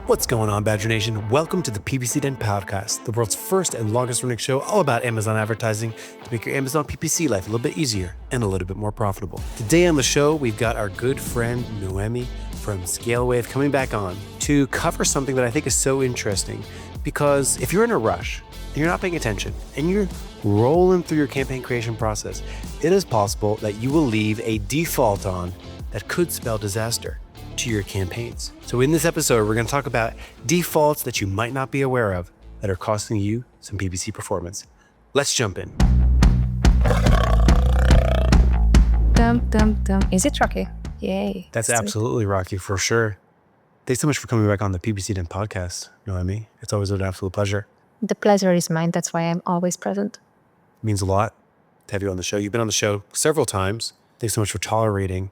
What's going on, Badger Nation? Welcome to the PPC Den Podcast, the world's first and longest running show all about Amazon advertising to make your Amazon PPC life a little bit easier and a little bit more profitable. Today on the show, we've got our good friend Noemi from ScaleWave coming back on to cover something that I think is so interesting, because if you're in a rush, and you're not paying attention, and you're rolling through your campaign creation process, it is possible that you will leave a default on that could spell disaster to your campaigns. So in this episode, we're going to talk about defaults that you might not be aware of that are costing you some PPC performance. Let's jump in. Dum, dum, dum. Is it Rocky? Yay. That's absolutely Rocky for sure. Thanks so much for coming back on the PPC Den Podcast, Noemi. It's always an absolute pleasure. The pleasure is mine. That's why I'm always present. It means a lot to have you on the show. You've been on the show several times. Thanks so much for tolerating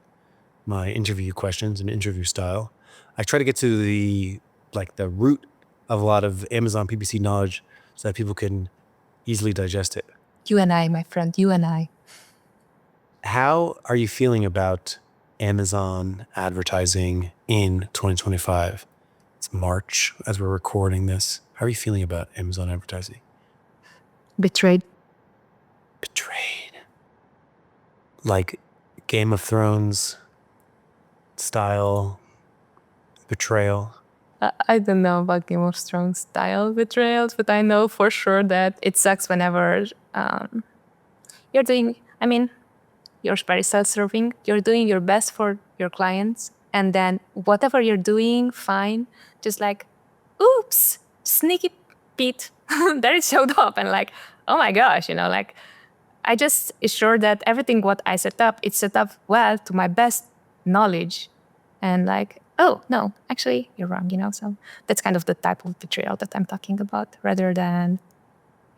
my interview questions and interview style. I try to get to the root of a lot of Amazon PPC knowledge so that people can easily digest it. You and I, my friend, you and I. How are you feeling about Amazon advertising in 2025? It's March as we're recording this. How are you feeling about Amazon advertising? Betrayed. Like Game of Thrones style betrayal? I don't know about Game of Thrones style betrayals, but I know for sure that it sucks whenever you're very self-serving, you're doing your best for your clients, and then whatever you're doing, fine, just like, oops, sneaky Pete, there it showed up, and like, oh my gosh, I just assure that everything what I set up, it's set up well to my best knowledge, and like, oh no, actually you're wrong, so that's kind of the type of betrayal that I'm talking about, rather than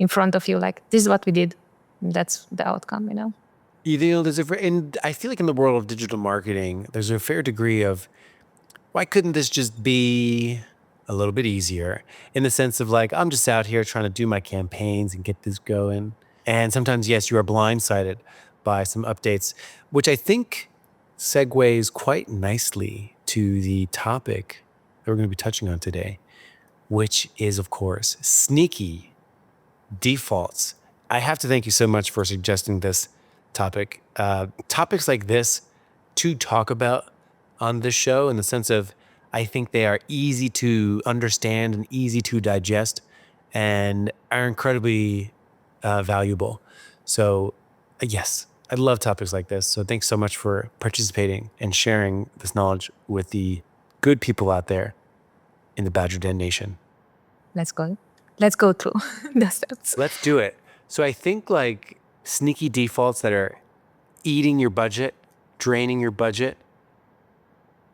in front of you, like, this is what we did, that's the outcome. And I feel like in the world of digital marketing, there's a fair degree of, why couldn't this just be a little bit easier, in the sense of like, I'm just out here trying to do my campaigns and get this going. And sometimes, yes, you are blindsided by some updates, which I think segues quite nicely to the topic that we're going to be touching on today, which is, of course, sneaky defaults. I have to thank you so much for suggesting this topic. Topics like this to talk about on this show, in the sense of, I think they are easy to understand and easy to digest and are incredibly valuable. So yes, I love topics like this. So thanks so much for participating and sharing this knowledge with the good people out there in the Badger Den Nation. Let's go through the steps. Let's do it. So I think like sneaky defaults that are eating your budget, draining your budget.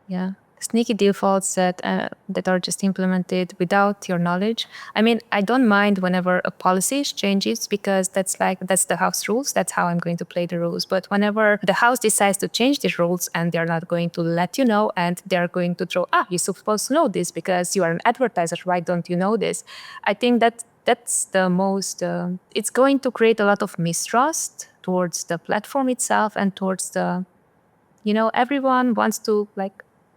Yeah. Sneaky defaults that are just implemented without your knowledge. I don't mind whenever a policy changes, because that's the house rules. That's how I'm going to play the rules. But whenever the house decides to change these rules and they're not going to let you know, and they're going to throw, you're supposed to know this because you are an advertiser. Why don't you know this? I think that's the most, it's going to create a lot of mistrust towards the platform itself and towards the, everyone wants to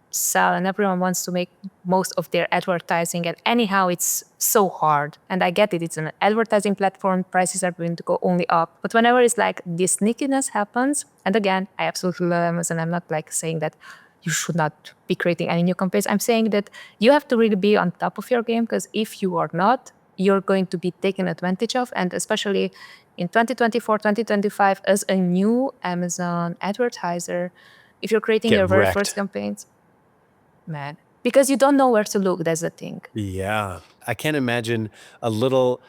sell and everyone wants to make most of their advertising, and anyhow it's so hard, and I get it, it's an advertising platform, prices are going to go only up. But whenever it's like this sneakiness happens, and again, I absolutely love Amazon, I'm not saying that you should not be creating any new campaigns. I'm saying that you have to really be on top of your game, because if you are not, you're going to be taken advantage of. And especially in 2024, 2025, as a new Amazon advertiser, if you're creating your very first campaigns, man, because you don't know where to look. That's the thing. Yeah. I can't imagine a little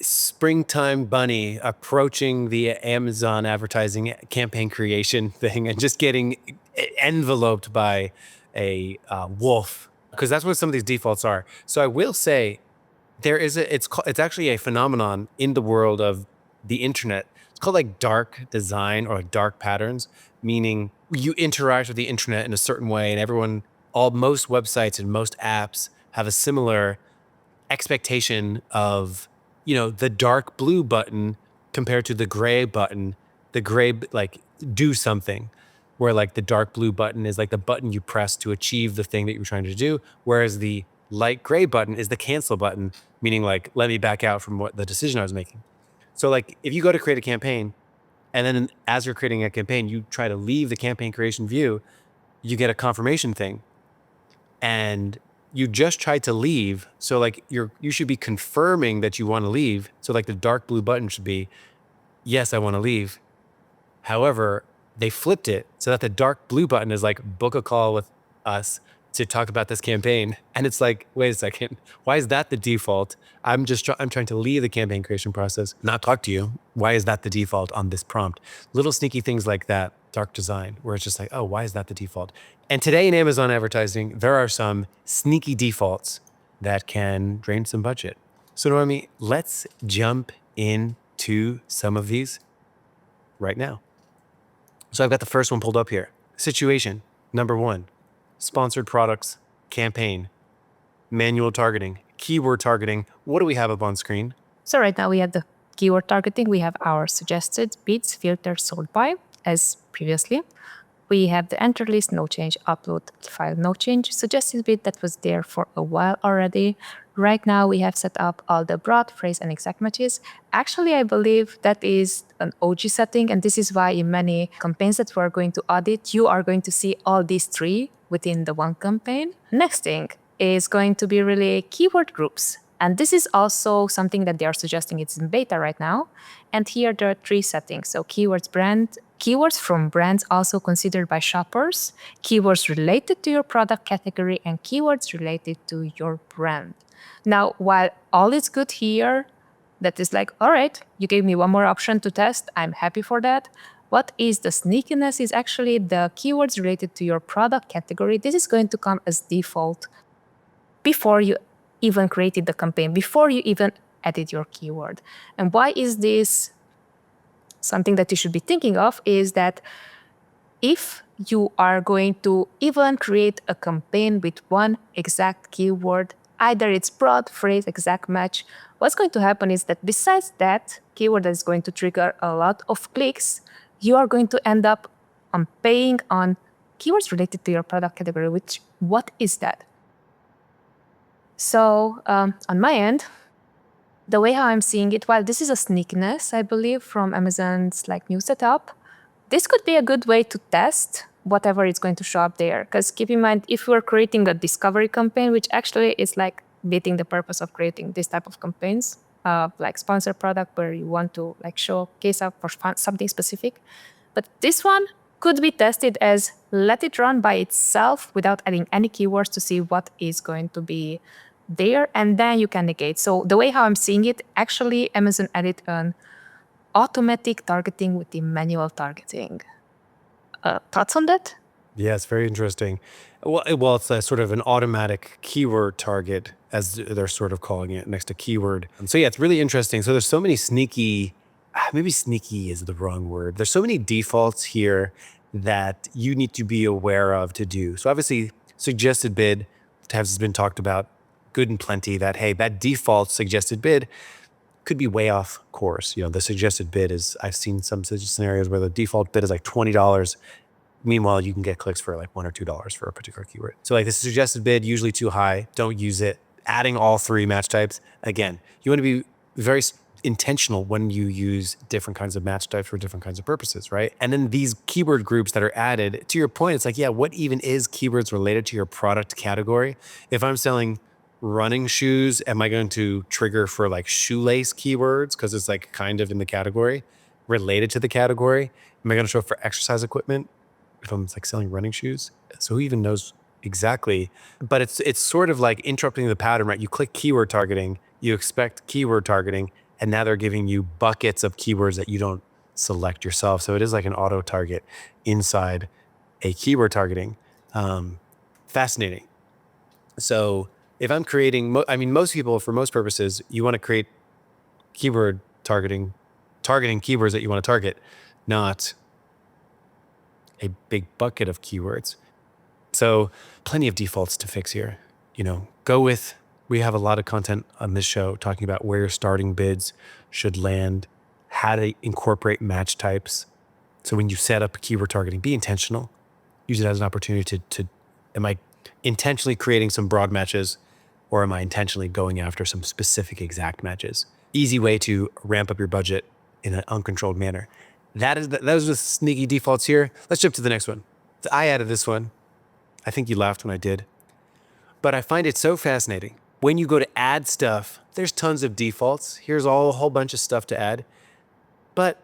springtime bunny approaching the Amazon advertising campaign creation thing and just getting enveloped by a wolf, because that's what some of these defaults are. So I will say it's actually a phenomenon in the world of the internet. It's called like dark design or dark patterns, meaning you interact with the internet in a certain way, and most websites and most apps have a similar expectation of, the dark blue button compared to the gray button, the gray, do something, where the dark blue button is the button you press to achieve the thing that you're trying to do. Whereas the light gray button is the cancel button, meaning like, let me back out from what the decision I was making. So like if you go to create a campaign and then as you're creating a campaign, you try to leave the campaign creation view, you get a confirmation thing and you just tried to leave. So like you should be confirming that you want to leave. So like the dark blue button should be, yes, I want to leave. However, they flipped it so that the dark blue button is like, book a call with us to talk about this campaign. And it's like, wait a second, why is that the default? I'm trying to leave the campaign creation process, not talk to you. Why is that the default on this prompt? Little sneaky things like that, dark design, where it's just like, oh, why is that the default? And today in Amazon advertising, there are some sneaky defaults that can drain some budget. So Noemi, let's jump into some of these right now. So I've got the first one pulled up here. Situation number 1, sponsored products, campaign, manual targeting, keyword targeting. What do we have up on screen? So right now we have the keyword targeting. We have our suggested bids, filter, sold by, as previously. We have the enter list, no change, upload file, no change, suggested bid that was there for a while already. Right now we have set up all the broad, phrase, and exact matches. Actually, I believe that is an OG setting, and this is why in many campaigns that we're going to audit, you are going to see all these 3 within the one campaign. Next thing is going to be really keyword groups. And this is also something that they are suggesting. It's in beta right now. And here there are 3 settings. So keywords from brands also considered by shoppers, keywords related to your product category, and keywords related to your brand. Now, while all is good here, that is like, all right, you gave me one more option to test. I'm happy for that. What is the sneakiness is actually the keywords related to your product category. This is going to come as default before you even created the campaign, before you even added your keyword. And why is this something that you should be thinking of is that if you are going to even create a campaign with one exact keyword, either it's broad, phrase, exact match, what's going to happen is that besides that keyword that is going to trigger a lot of clicks, you are going to end up on paying on keywords related to your product category, which what is that? So on my end, the way how I'm seeing it, while this is a sneakiness, I believe, from Amazon's like new setup, this could be a good way to test whatever is going to show up there. Because keep in mind, if we're creating a discovery campaign, which actually is like beating the purpose of creating this type of campaigns, like sponsored product where you want to like showcase up for something specific. But this one could be tested as let it run by itself without adding any keywords to see what is going to be there, and then you can negate. So the way how I'm seeing it, actually Amazon added an automatic targeting with the manual targeting. Thoughts on that? Yeah, it's very interesting. Well, it's a sort of an automatic keyword target, as they're sort of calling it, next to keyword. So yeah, it's really interesting. So there's so many sneaky, maybe sneaky is the wrong word. There's so many defaults here that you need to be aware of to do. So obviously, suggested bid has been talked about good and plenty, that, hey, that default suggested bid could be way off course. The suggested bid is, I've seen some scenarios where the default bid is like $20. Meanwhile, you can get clicks for like $1 or $2 for a particular keyword. So like the suggested bid, usually too high, don't use it. Adding all 3 match types, again, you want to be very intentional when you use different kinds of match types for different kinds of purposes, right? And then these keyword groups that are added, to your point, it's like, yeah, what even is keywords related to your product category? If I'm selling running shoes, am I going to trigger for like shoelace keywords because it's like kind of in the category, related to the category? Am I going to show up for exercise equipment if I'm like selling running shoes? So who even knows exactly? But it's sort of like interrupting the pattern, right? You click keyword targeting, you expect keyword targeting, and now they're giving you buckets of keywords that you don't select yourself. So it is like an auto target inside a keyword targeting. Fascinating. So if I'm creating, most people, for most purposes, you want to create keyword targeting keywords that you want to target, not a big bucket of keywords. So plenty of defaults to fix here. We have a lot of content on this show talking about where your starting bids should land, how to incorporate match types. So when you set up keyword targeting, be intentional. Use it as an opportunity to am I intentionally creating some broad matches or am I intentionally going after some specific exact matches? Easy way to ramp up your budget in an uncontrolled manner. Those are the sneaky defaults here. Let's jump to the next one. I added this one. I think you laughed when I did. But I find it so fascinating. When you go to add stuff, there's tons of defaults. Here's a whole bunch of stuff to add. But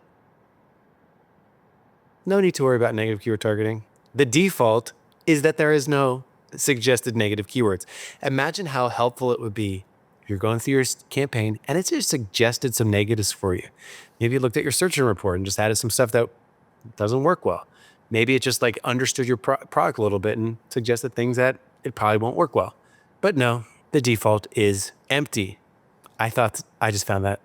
no need to worry about negative keyword targeting. The default is that there is no suggested negative keywords. Imagine how helpful it would be if you're going through your campaign and it just suggested some negatives for you. Maybe you looked at your search and report and just added some stuff that doesn't work well. Maybe it just like understood your product a little bit and suggested things that it probably won't work well. But no, the default is empty. I just found that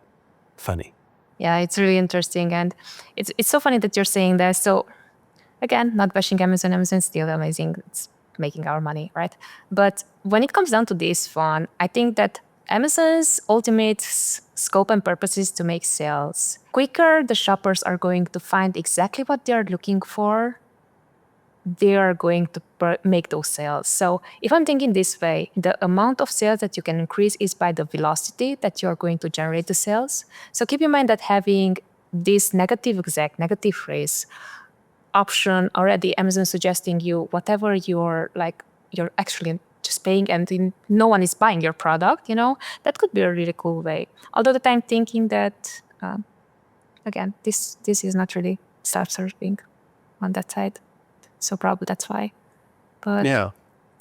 funny. Yeah, it's really interesting. And it's so funny that you're saying that. So again, not bashing Amazon. Amazon's still amazing. It's making our money, right? But when it comes down to this one, I think that Amazon's ultimate scope and purpose is to make sales. Quicker the shoppers are going to find exactly what they're looking for, they are going to make those sales. So if I'm thinking this way, the amount of sales that you can increase is by the velocity that you're going to generate the sales. So keep in mind that having this negative phrase option already, Amazon suggesting you whatever you're actually just paying and no one is buying your product, that could be a really cool way. Although that I'm thinking that, again, this is not really self-serving on that side. So probably that's why. But yeah,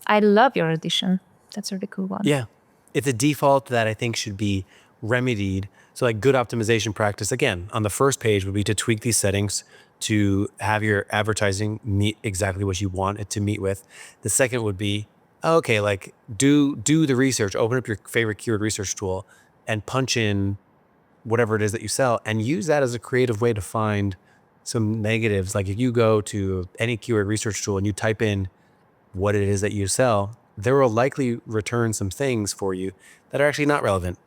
I love your addition. That's a really cool one. Yeah. It's a default that I think should be remedied. So like good optimization practice, again, on the first page would be to tweak these settings to have your advertising meet exactly what you want it to meet with. The second would be, okay, like do the research, open up your favorite keyword research tool and punch in whatever it is that you sell and use that as a creative way to find some negatives. Like if you go to any keyword research tool and you type in what it is that you sell, there will likely return some things for you that are actually not relevant.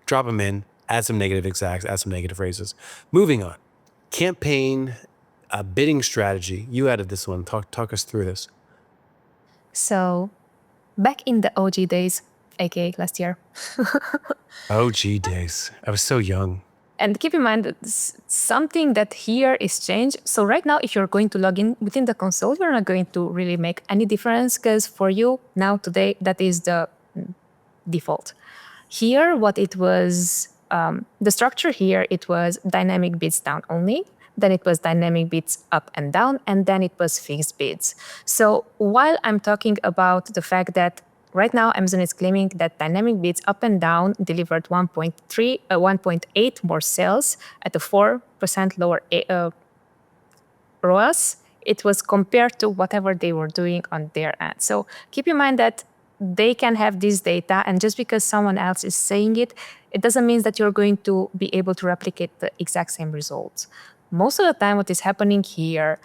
Drop them in, add some negative exacts, add some negative phrases. Moving on. Campaign bidding strategy. You added this one. Talk us through this. So back in the OG days, aka last year. OG days. I was so young. And keep in mind that something that here is changed. So right now, if you're going to log in within the console, you're not going to really make any difference because for you now today, that is the default. Here, what it was, the structure here, it was dynamic bids down only. Then it was dynamic bids up and down, and then it was fixed bids. So while I'm talking about the fact that right now, Amazon is claiming that dynamic bids up and down delivered 1.8 more sales at a 4% lower ROAS. It was compared to whatever they were doing on their end. So keep in mind that they can have this data, and just because someone else is saying it, it doesn't mean that you're going to be able to replicate the exact same results. Most of the time, what is happening here,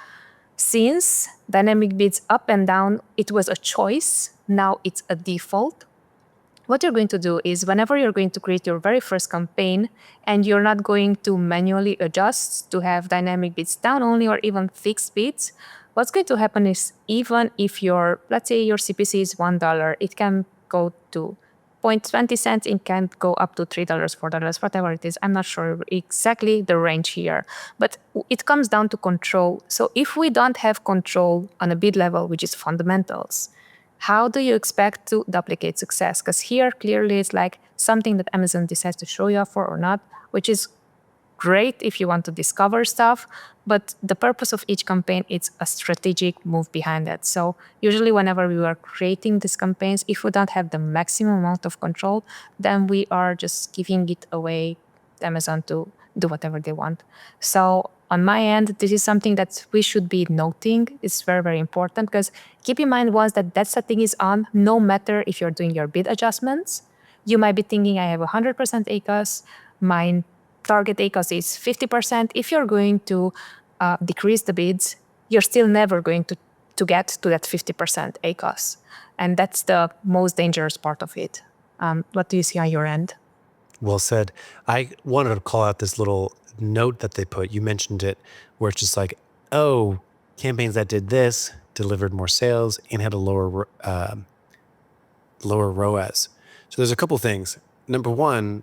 since dynamic bids up and down, it was a choice. Now it's a default. What you're going to do is whenever you're going to create your very first campaign and you're not going to manually adjust to have dynamic bids down only or even fixed bids, what's going to happen is even if let's say your CPC is $1, it can go to 0.20 cents, it can go up to $3, $4, whatever it is. I'm not sure exactly the range here, but it comes down to control. So if we don't have control on a bid level, which is fundamentals, how do you expect to duplicate success? Because here clearly it's like something that Amazon decides to show you up for or not, which is great if you want to discover stuff, but the purpose of each campaign, it's a strategic move behind it. So usually whenever we are creating these campaigns, if we don't have the maximum amount of control, then we are just giving it away to Amazon to do whatever they want. So on my end, this is something that we should be noting. It's very, very important because keep in mind once that setting is on, no matter if you're doing your bid adjustments, you might be thinking I have 100% ACOS, my target ACOS is 50%. If you're going to decrease the bids, you're still never going to get to that 50% ACOS. And that's the most dangerous part of it. What do you see on your end? Well said. I wanted to call out this little note that they put. You mentioned it, where it's just like, oh, campaigns that did this delivered more sales and had a lower lower ROAS. So there's a couple things. Number one,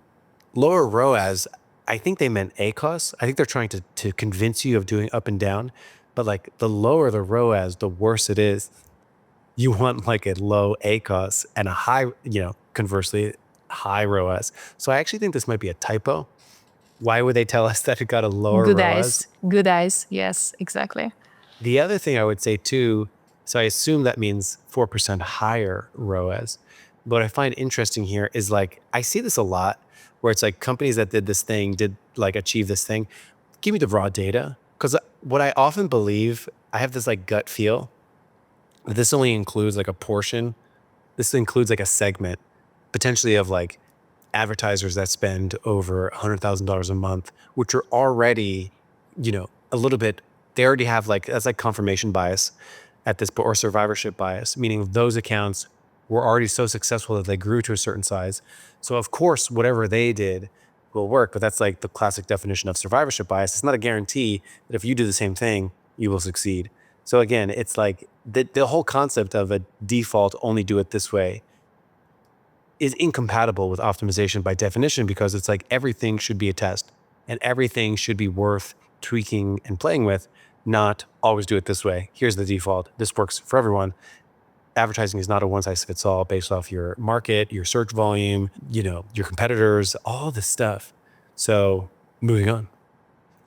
lower ROAS, I think they meant ACOS. I think they're trying to convince you of doing up and down. But like the lower the ROAS, the worse it is. You want like a low ACOS and a high, conversely, high ROAS. So I actually think this might be a typo. Why would they tell us that it got a lower Good ROAS? eyes. Good eyes. Yes, exactly. The other thing I would say too, so I assume that means 4% higher ROAS. But what I find interesting here is like, I see this a lot where it's like companies that did this thing, did like achieve this thing. Give me the raw data. Because what I often believe, I have this like gut feel that this only includes like a portion. This includes like a segment potentially of like advertisers that spend over $100,000 a month, which are already, a little bit, they already have like, that's like confirmation bias at this point, or survivorship bias, meaning those accounts were already so successful that they grew to a certain size. So of course, whatever they did will work, but that's like the classic definition of survivorship bias. It's not a guarantee that if you do the same thing, you will succeed. So again, it's like the whole concept of a default only do it this way is incompatible with optimization by definition, because it's like everything should be a test and everything should be worth tweaking and playing with, not always do it this way. Here's the default. This works for everyone. Advertising is not a one size fits all based off your market, your search volume, your competitors, all this stuff. So moving on.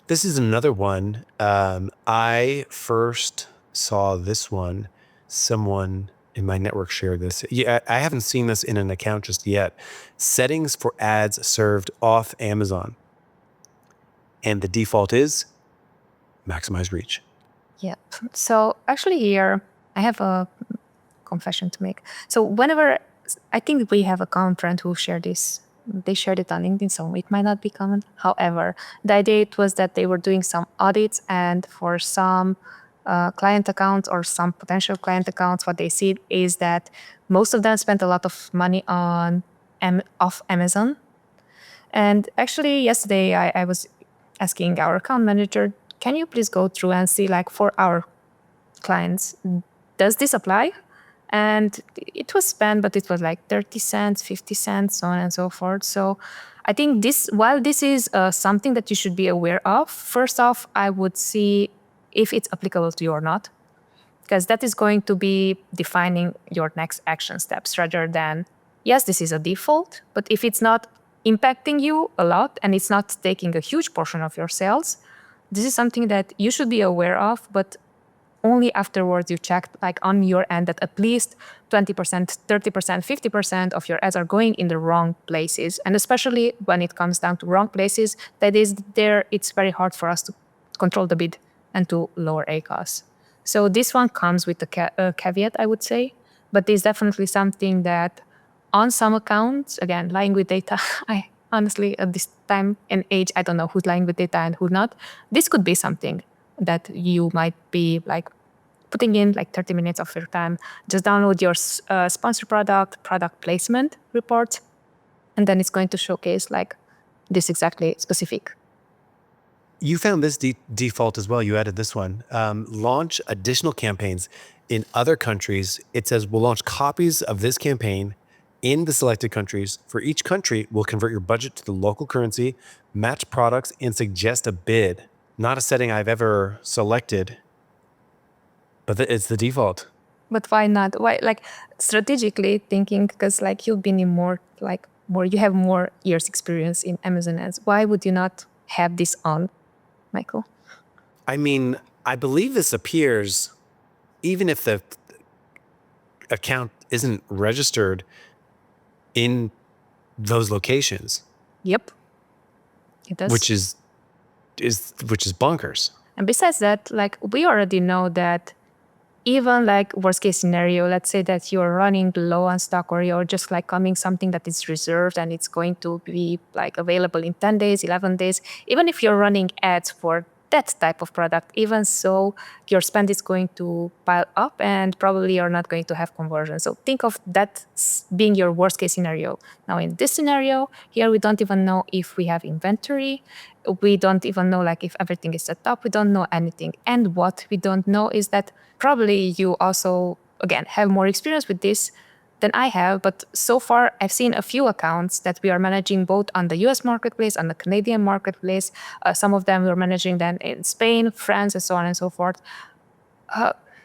This is another one. I first saw this one. Someone in my network shared this. Yeah, I haven't seen this in an account just yet. Settings for ads served off Amazon. And the default is maximize reach. Yep. So actually here, I have a confession to make. So whenever, I think we have a common friend who shared this. They shared it on LinkedIn, so it might not be common. However, the idea it was that they were doing some audits, and for some client accounts or some potential client accounts, what they see is that most of them spent a lot of money on off Amazon. And actually, yesterday I was asking our account manager, can you please go through and see, like, for our clients, does this apply? And it was spent, but it was like 30 cents, 50 cents, so on and so forth. So I think this, while this is something that you should be aware of, first off, I would see if it's applicable to you or not, because that is going to be defining your next action steps rather than, yes, this is a default, but if it's not impacting you a lot and it's not taking a huge portion of your sales, this is something that you should be aware of, but only afterwards you check, like, on your end, that at least 20%, 30%, 50% of your ads are going in the wrong places. And especially when it comes down to wrong places, that is there, it's very hard for us to control the bid and to lower ACOS. So this one comes with a caveat, I would say, but it's definitely something that on some accounts, again, lying with data, I honestly, at this time and age, I don't know who's lying with data and who not. This could be something that you might be like putting in like 30 minutes of your time. Just download your sponsor product placement report, and then it's going to showcase like this exactly specific. You found this default as well. You added this one. Launch additional campaigns in other countries. It says we'll launch copies of this campaign in the selected countries. For each country, we'll convert your budget to the local currency, match products, and suggest a bid. Not a setting I've ever selected, but it's the default. But why not? Why, like, strategically thinking, because like you've been in more, you have more years experience in Amazon ads. Why would you not have this on, Michael? I mean, I believe this appears even if the account isn't registered in those locations. Yep, it does. Which is bonkers. And besides that, like, we already know that even like worst case scenario, let's say that you're running low on stock, or you're just like coming something that is reserved and it's going to be like available in 10 days, 11 days, even if you're running ads for that type of product, even so, your spend is going to pile up and probably you're not going to have conversion. So think of that being your worst case scenario. Now in this scenario, here we don't even know if we have inventory. We don't even know like if everything is set up. We don't know anything. And what we don't know is that probably you also, again, have more experience with this. than I have. But so far, I've seen a few accounts that we are managing both on the US marketplace, on the Canadian marketplace. Some of them we're managing then in Spain, France, and so on and so forth.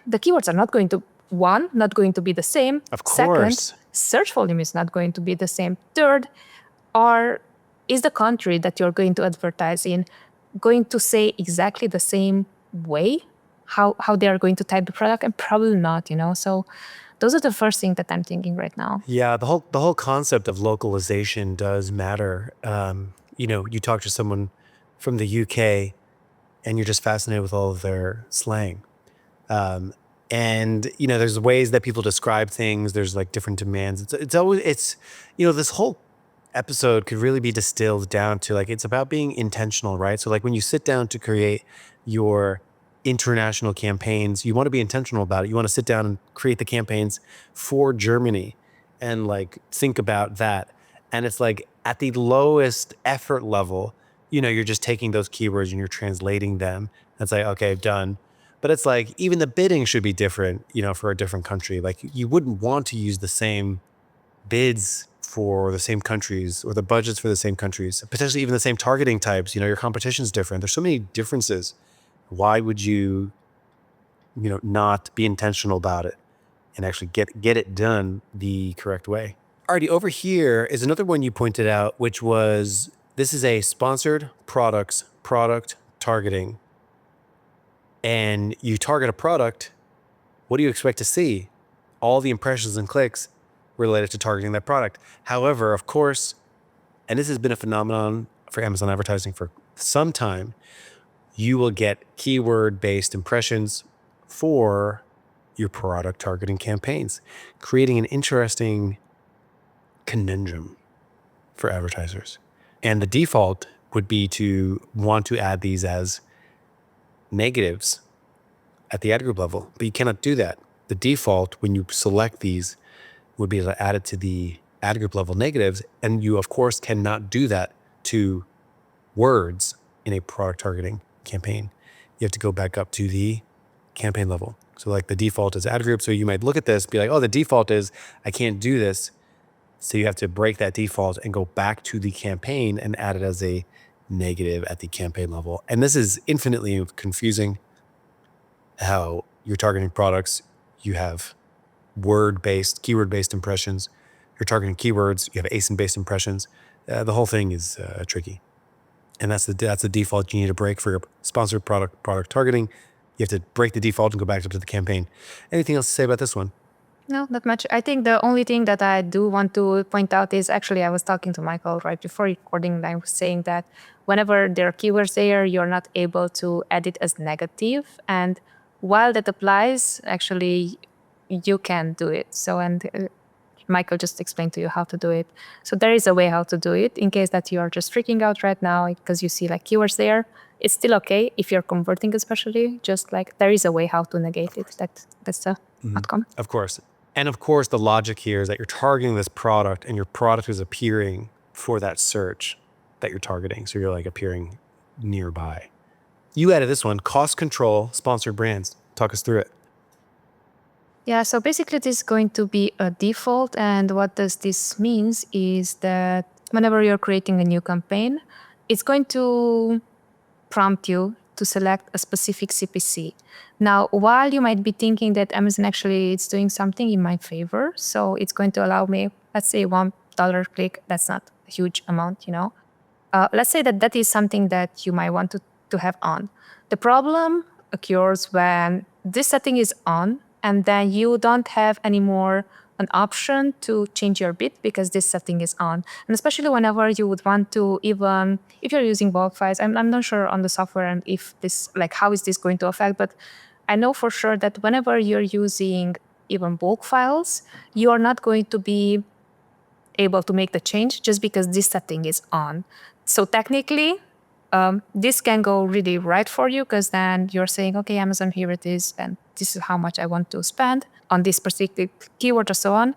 The keywords are not going to, one, not going to be the same. Of Second, course. search volume is not going to be the same. Third, is the country that you're going to advertise in going to say exactly the same way how they are going to type the product? And probably not, So those are the first thing that I'm thinking right now. Yeah, the whole concept of localization does matter. You talk to someone from the UK, and you're just fascinated with all of their slang. And there's ways that people describe things. There's like different demands. It's this whole episode could really be distilled down to like it's about being intentional, right? So like when you sit down to create your international campaigns, you want to be intentional about it. You want to sit down and create the campaigns for Germany and like think about that. And it's like at the lowest effort level, you're just taking those keywords and you're translating them. It's like, okay, done. But it's like even the bidding should be different, for a different country. Like you wouldn't want to use the same bids for the same countries or the budgets for the same countries, potentially even the same targeting types. Your competition's different. There's so many differences. Why would you, not be intentional about it and actually get it done the correct way? Alrighty, over here is another one you pointed out, which was this is a sponsored product targeting. And you target a product, what do you expect to see? All the impressions and clicks related to targeting that product. However, of course, and this has been a phenomenon for Amazon advertising for some time, you will get keyword-based impressions for your product targeting campaigns, creating an interesting conundrum for advertisers. And the default would be to want to add these as negatives at the ad group level, but you cannot do that. The default when you select these would be to add it to the ad group level negatives, and you of course cannot do that to words in a product targeting campaign. You have to go back up to the campaign level. So like the default is ad group. So you might look at this, be like, oh, the default is I can't do this. So you have to break that default and go back to the campaign and add it as a negative at the campaign level. And this is infinitely confusing how you're targeting products. You have word-based, keyword-based impressions. You're targeting keywords. You have ASIN-based impressions. The whole thing is tricky. And that's the default you need to break for your sponsored product targeting. You have to break the default and go back up to the campaign. Anything else to say about this one? No, not much. I think the only thing that I do want to point out is actually I was talking to Michael right before recording, and I was saying that whenever there are keywords there, you're not able to edit as negative. And while that applies, actually, you can do it. So, and Michael just explained to you how to do it. So there is a way how to do it in case that you are just freaking out right now because you see like keywords there. It's still okay if you're converting, especially. Just like there is a way how to negate it. That's the outcome. Of course. And of course, the logic here is that you're targeting this product and your product is appearing for that search that you're targeting. So you're like appearing nearby. You added this one, cost control, sponsored brands. Talk us through it. Yeah, so basically this is going to be a default. And what does this means is that whenever you're creating a new campaign, it's going to prompt you to select a specific CPC. Now, while you might be thinking that Amazon actually is doing something in my favor, so it's going to allow me, let's say $1 click, that's not a huge amount, let's say that is something that you might want to have on. The problem occurs when this setting is on and then you don't have anymore an option to change your bid because this setting is on. And especially whenever you would want to even, if you're using bulk files, I'm not sure on the software and if this, like how is this going to affect, but I know for sure that whenever you're using even bulk files, you are not going to be able to make the change just because this setting is on. So technically, this can go really right for you because then you're saying, okay, Amazon, here it is, and this is how much I want to spend on this particular keyword or so on.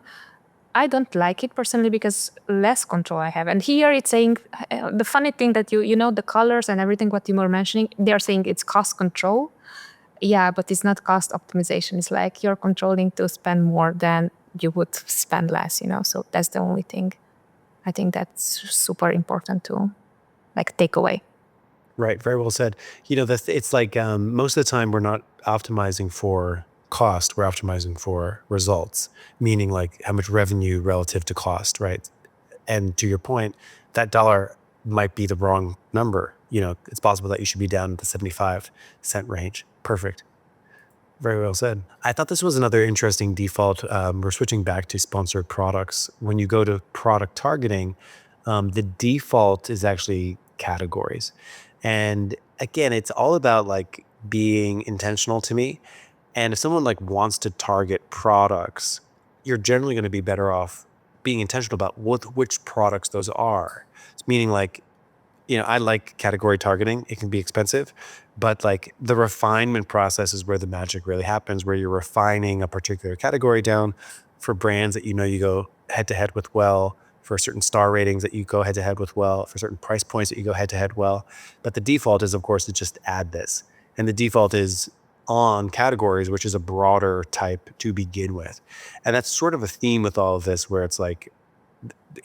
I don't like it personally because less control I have. And here it's saying, the funny thing that you know, the colors and everything, what you were mentioning, they're saying it's cost control. Yeah, but it's not cost optimization. It's like you're controlling to spend more than you would spend less, So that's the only thing. I think that's super important to take away. Right. Very well said. It's like most of the time we're not optimizing for cost. We're optimizing for results, meaning like how much revenue relative to cost, right? And to your point, that dollar might be the wrong number. It's possible that you should be down at the 75-cent range. Perfect. Very well said. I thought this was another interesting default. We're switching back to sponsored products. When you go to product targeting, the default is actually categories. And again, it's all about like being intentional to me. And if someone like wants to target products, you're generally going to be better off being intentional about which products those are. It's meaning like, I like category targeting. It can be expensive, but like the refinement process is where the magic really happens, where you're refining a particular category down for brands that you go head to head with well, for certain star ratings that you go head to head with well, for certain price points that you go head to head well. But the default is, of course, to just add this. And the default is on categories, which is a broader type to begin with. And that's sort of a theme with all of this, where it's like,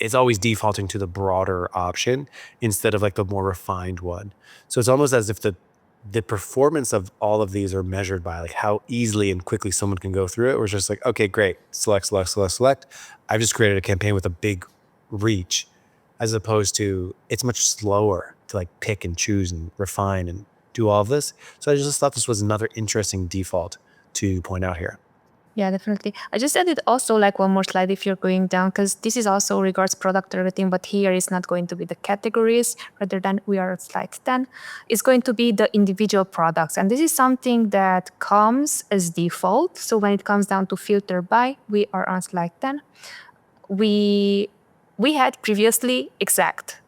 it's always defaulting to the broader option instead of like the more refined one. So it's almost as if the performance of all of these are measured by like how easily and quickly someone can go through it. Or it's just like, okay, great, select. I've just created a campaign with a big reach, as opposed to it's much slower to like pick and choose and refine and do all of this. So I just thought this was another interesting default to point out here. Yeah, definitely. I just added also like one more slide if you're going down, because this is also regards product targeting, but here is not going to be the categories, rather than we are at slide 10. It's going to be the individual products. And this is something that comes as default. So when it comes down to filter by, we are on slide 10. We had previously exact.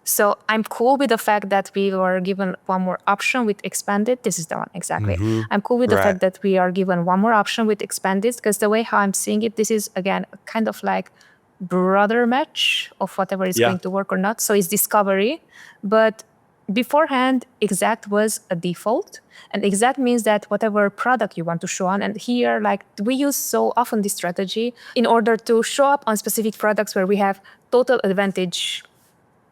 So I'm cool with the fact that we were given one more option with expanded. This is the one, exactly. I'm cool with the fact that we are given one more option with expanded, because the way how I'm seeing it, this is, again, kind of like broader match of whatever is going to work or not. So it's discovery. But beforehand, exact was a default. And exact means that whatever product you want to show on, and here, like, we use so often this strategy in order to show up on specific products where we have total advantage.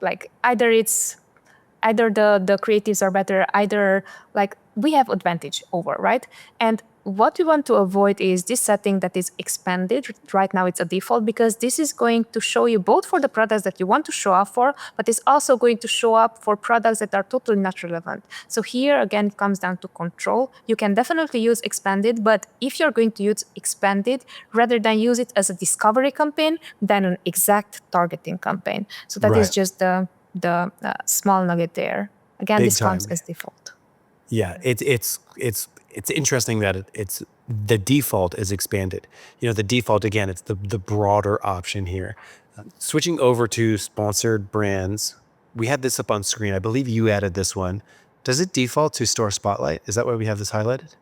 Like either the creatives are better, either like we have advantage over, right? And what we want to avoid is this setting that is expanded. Right now it's a default, because this is going to show you both for the products that you want to show up for, but it's also going to show up for products that are totally not relevant. So here again, it comes down to control. You can definitely use expanded, but if you're going to use expanded, rather than use it as a discovery campaign, than an exact targeting campaign. So that is just the small nugget there. Again, Big this comes time. as default. Yeah, it's interesting that it's the default is expanded. The default, again, it's the broader option here. Switching over to sponsored brands, we had this up on screen. I believe you added this one. Does it default to Store Spotlight? Is that why we have this highlighted?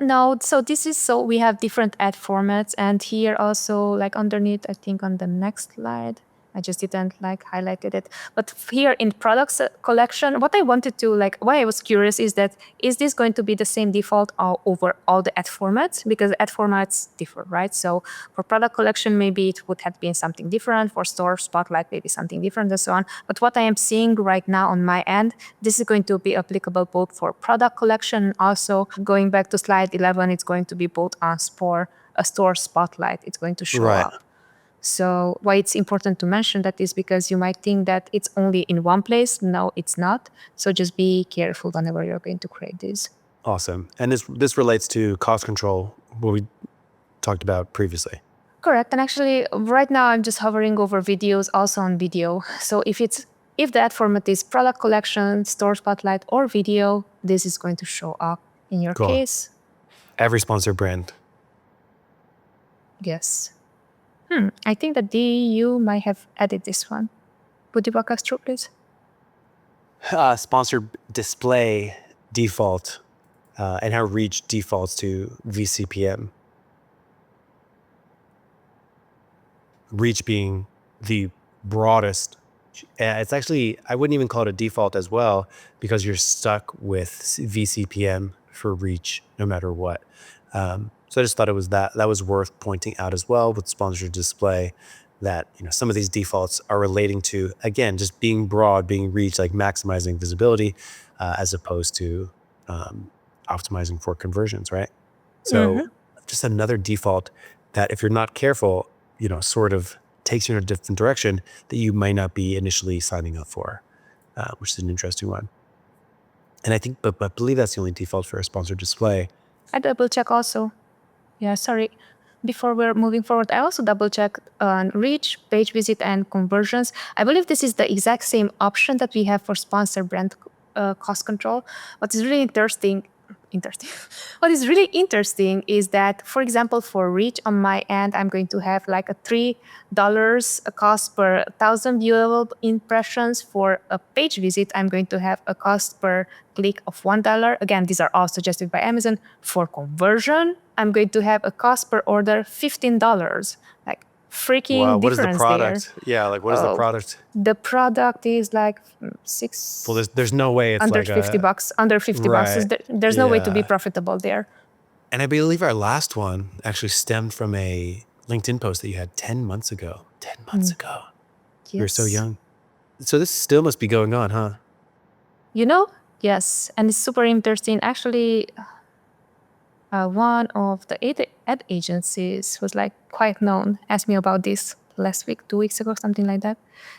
No, so we have different ad formats, and here also, like underneath, I think on the next slide, I just didn't like highlighted it. But here in products collection, what I wanted to why I was curious is this going to be the same default over all the ad formats? Because ad formats differ, right? So for product collection, maybe it would have been something different. For store spotlight, maybe something different, and so on. But what I am seeing right now on my end, this is going to be applicable both for product collection and also going back to slide 11, it's going to be both for a store spotlight. It's going to show up. So why it's important to mention that is because you might think that it's only in one place. No, it's not. So just be careful whenever you're going to create this. Awesome. And this relates to cost control, what we talked about previously. Correct. And actually, right now I'm just hovering over videos, also on video. So if the ad format is product collection, store spotlight, or video, this is going to show up in your case. Every sponsored brand. Yes. I think that you might have added this one. Would you walk us through, please? Sponsored display default and how reach defaults to VCPM. Reach being the broadest. It's actually, I wouldn't even call it a default as well, because you're stuck with VCPM for reach no matter what. So I just thought it was that was worth pointing out as well with sponsored display, that some of these defaults are relating to, again, just being broad, being reach, like maximizing visibility, as opposed to optimizing for conversions, right? So just another default that, if you're not careful, sort of takes you in a different direction that you might not be initially signing up for, which is an interesting one. And I think, but I believe that's the only default for a sponsored display. I double check also. Yeah, sorry. Before we're moving forward, I also double checked on reach, page visit, and conversions. I believe this is the exact same option that we have for sponsor brand cost control. What is really interesting. What is really interesting is that, for example, for reach on my end, I'm going to have like a $3 a cost per 1,000 viewable impressions. For a page visit, I'm going to have a cost per click of $1. Again, these are all suggested by Amazon. For conversion, I'm going to have a cost per order $15. Like, freaking Wow, what is the difference product? there. Yeah, like what is the product? The product is like six. Well, there's no way it's under like $50. Under $50. Right. There's no way to be Yeah. profitable there. And I believe our last one actually stemmed from a LinkedIn post that you had 10 months ago. 10 months ago. You were so Yes. young. So this still must be going on, huh? Yes, and it's super interesting. Actually, one of the ad agencies who's like quite known asked me about this last week, 2 weeks ago, something like that.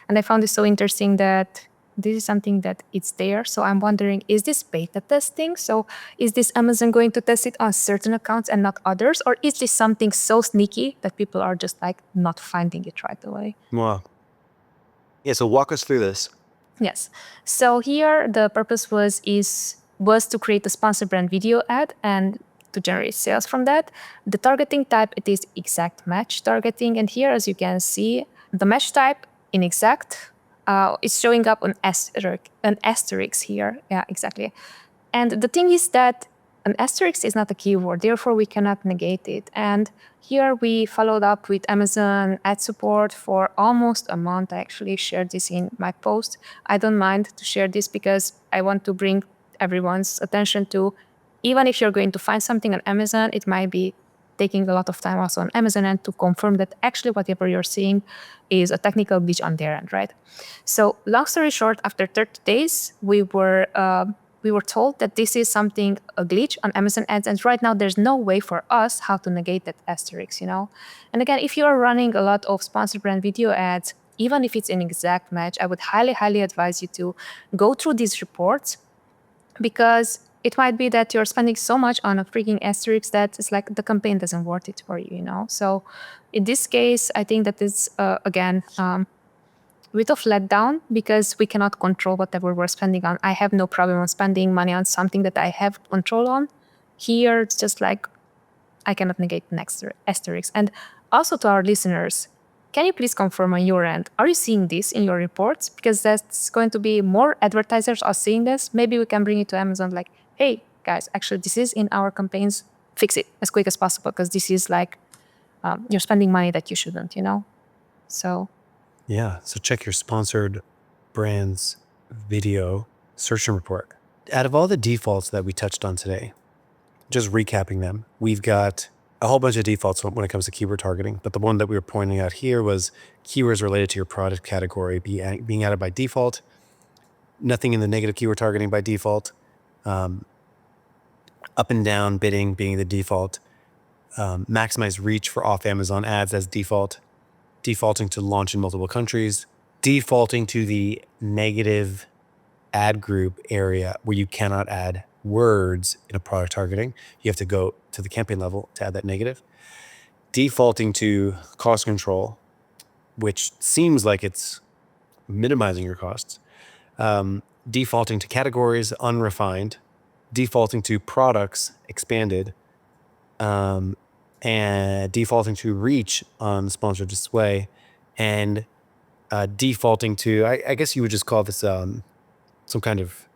And I found it so interesting that this is something that it's there. So I'm wondering, is this beta testing? So is this Amazon going to test it on certain accounts and not others? Or is this something so sneaky that people are just like not finding it right away? Wow. Yeah, so walk us through this. Yes. So here the purpose was to create a sponsor brand video ad and to generate sales from that. The targeting type, it is exact match targeting. And here, as you can see, the match type in exact is showing up an asterisk here. Yeah, exactly. And the thing is that an asterisk is not a keyword, therefore we cannot negate it. And here we followed up with Amazon ad support for almost a month. I actually shared this in my post. I don't mind to share this because I want to bring everyone's attention to, even if you're going to find something on Amazon, it might be taking a lot of time also on Amazon and to confirm that actually whatever you're seeing is a technical glitch on their end, right? So long story short, after 30 days, we were told that this is something, a glitch on Amazon ads, and right now there's no way for us how to negate that asterisk, And again, if you are running a lot of sponsored brand video ads, even if it's an exact match, I would highly, highly advise you to go through these reports, because it might be that you're spending so much on a freaking asterisk that it's like the campaign doesn't worth it for you, So in this case, I think that it's, again, a bit of letdown because we cannot control whatever we're spending on. I have no problem on spending money on something that I have control on. Here, it's just like I cannot negate the next asterisk. And also to our listeners, can you please confirm on your end, are you seeing this in your reports? Because that's going to be more advertisers are seeing this. Maybe we can bring it to Amazon like, hey, guys, actually, this is in our campaigns. Fix it as quick as possible because this is like you're spending money that you shouldn't, So... Yeah, so check your sponsored brands video search and report. Out of all the defaults that we touched on today, just recapping them, we've got a whole bunch of defaults when it comes to keyword targeting, but the one that we were pointing out here was keywords related to your product category being added by default, nothing in the negative keyword targeting by default, up and down bidding being the default, maximize reach for off Amazon ads as default, defaulting to launch in multiple countries, defaulting to the negative ad group area where you cannot add words in a product targeting. You have to go to the campaign level to add that negative. Defaulting to cost control, which seems like it's minimizing your costs. Defaulting to categories, unrefined. Defaulting to products, expanded. And defaulting to reach on sponsored display, and defaulting to, I guess you would just call this some kind of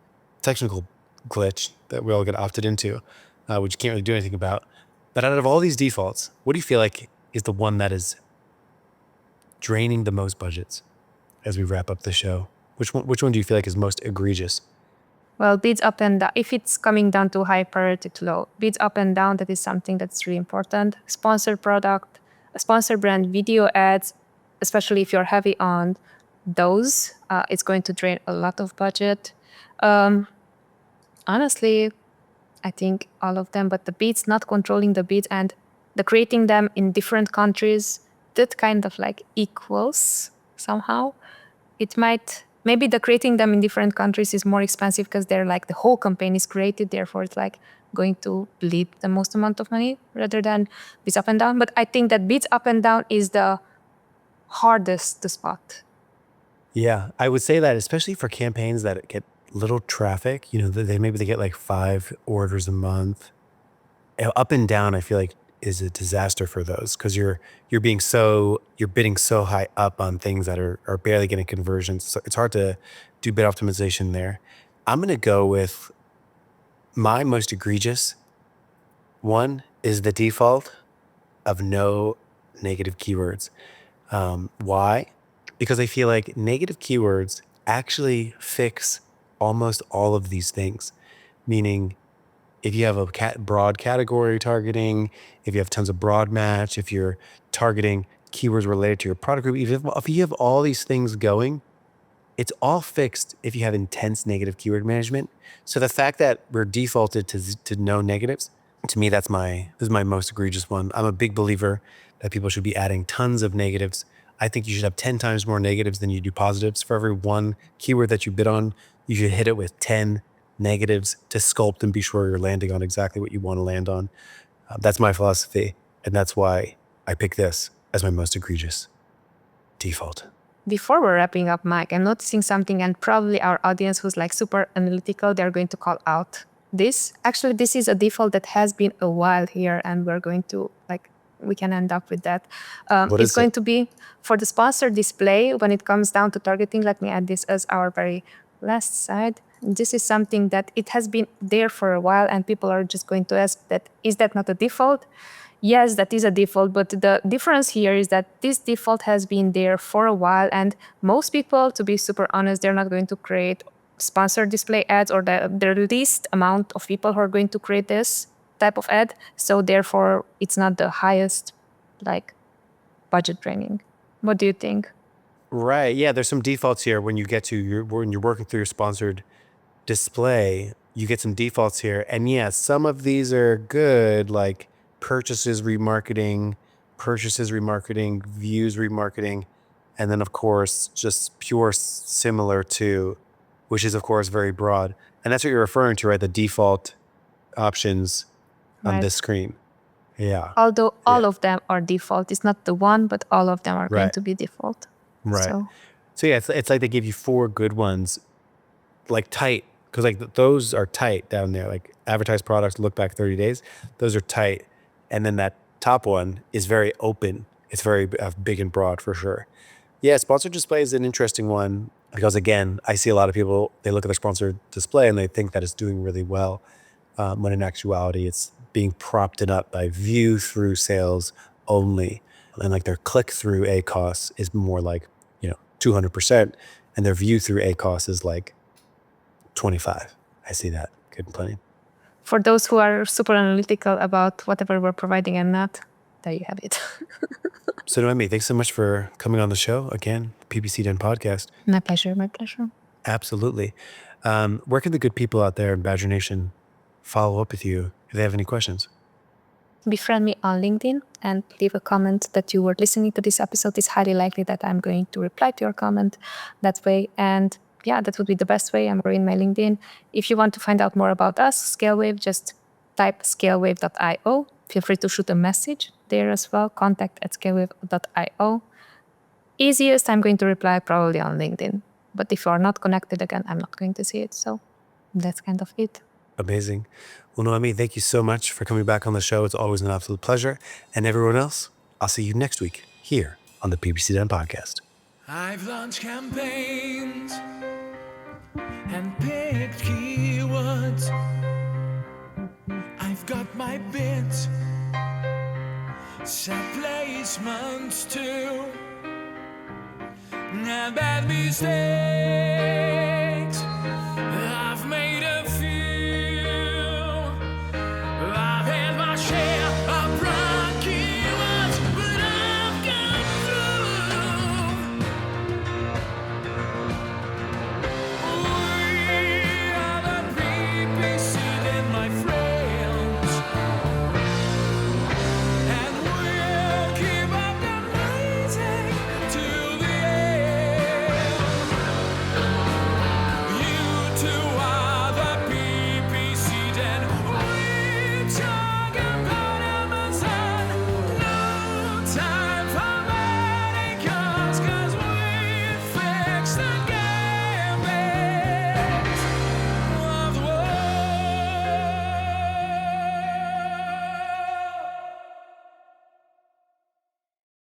technical glitch that we all get opted into, which you can't really do anything about. But out of all these defaults, what do you feel like is the one that is draining the most budgets as we wrap up the show? Which one do you feel like is most egregious? Well, bids up and down, if it's coming down to high priority to low, bids up and down, that is something that's really important. Sponsored product, a sponsor brand video ads, especially if you're heavy on those, it's going to drain a lot of budget. Honestly, I think all of them, but the bids, not controlling the bids and the creating them in different countries, that kind of like equals somehow. It might, maybe the creating them in different countries is more expensive because they're like the whole campaign is created, therefore it's like going to bleed the most amount of money rather than bids up and down. But I think that bids up and down is the hardest to spot. Yeah, I would say that especially for campaigns that get little traffic, they get like 5 orders a month. Up and down, I feel like is a disaster for those because you're bidding so high up on things that are barely getting conversions. So it's hard to do bid optimization there. I'm gonna go with my most egregious one is the default of no negative keywords. Why? Because I feel like negative keywords actually fix almost all of these things. Meaning, if you have a broad category targeting, if you have tons of broad match, if you're targeting keywords related to your product group, if you have all these things going, it's all fixed if you have intense negative keyword management. So the fact that we're defaulted to no negatives, to me, this is my most egregious one. I'm a big believer that people should be adding tons of negatives. I think you should have 10 times more negatives than you do positives. For every one keyword that you bid on, you should hit it with 10 negatives to sculpt and be sure you're landing on exactly what you want to land on. That's my philosophy. And that's why I pick this as my most egregious default. Before we're wrapping up, Mike, I'm noticing something, and probably our audience who's like super analytical, they're going to call out this. Actually, this is a default that has been a while here, and we're going to we can end up with that. It's going to be for the sponsored display when it comes down to targeting. Let me add this as our very last side. This is something that it has been there for a while, and people are just going to ask that, is that not a default? Yes, that is a default, but the difference here is that this default has been there for a while, and most people, to be super honest, they're not going to create sponsored display ads, or the least amount of people who are going to create this type of ad. So therefore, it's not the highest budget draining. What do you think? Right. Yeah, there's some defaults here when you're working through your sponsored display, you get some defaults here. And yeah, some of these are good, like purchases remarketing, views remarketing, and then of course just pure similar to, which is of course very broad. And that's what you're referring to, right? The default options on this screen. Yeah. Although all of them are default. It's not the one, but all of them are going to be default. Right. So yeah, it's like they give you 4 good ones, like tight, because those are tight down there, like advertised products, look back 30 days. Those are tight. And then that top one is very open. It's very big and broad for sure. Yeah, sponsored display is an interesting one because, again, I see a lot of people, they look at their sponsored display and they think that it's doing really well, when in actuality, it's being propped up by view through sales only. And their click through ACOS is more like, 200%, and their view through ACOS is like 25. I see that. Good and plenty. For those who are super analytical about whatever we're providing and not, there you have it. So Noemi, thanks so much for coming on the show again, PPC Den Podcast. My pleasure. Absolutely. Where can the good people out there in Badger Nation follow up with you if they have any questions? Befriend me on LinkedIn and leave a comment that you were listening to this episode. It's highly likely that I'm going to reply to your comment that way. And yeah, that would be the best way. I'm in my LinkedIn. If you want to find out more about us, ScaleWave, just type scalewave.io. Feel free to shoot a message there as well, contact@scalewave.io. Easiest, I'm going to reply probably on LinkedIn. But if you are not connected, again, I'm not going to see it. So that's kind of it. Amazing. Well, Noemi, thank you so much for coming back on the show. It's always an absolute pleasure. And everyone else, I'll see you next week here on the PPC Den Podcast. I've launched campaigns and picked keywords. I've got my bids, set placements too. Now bad mistakes.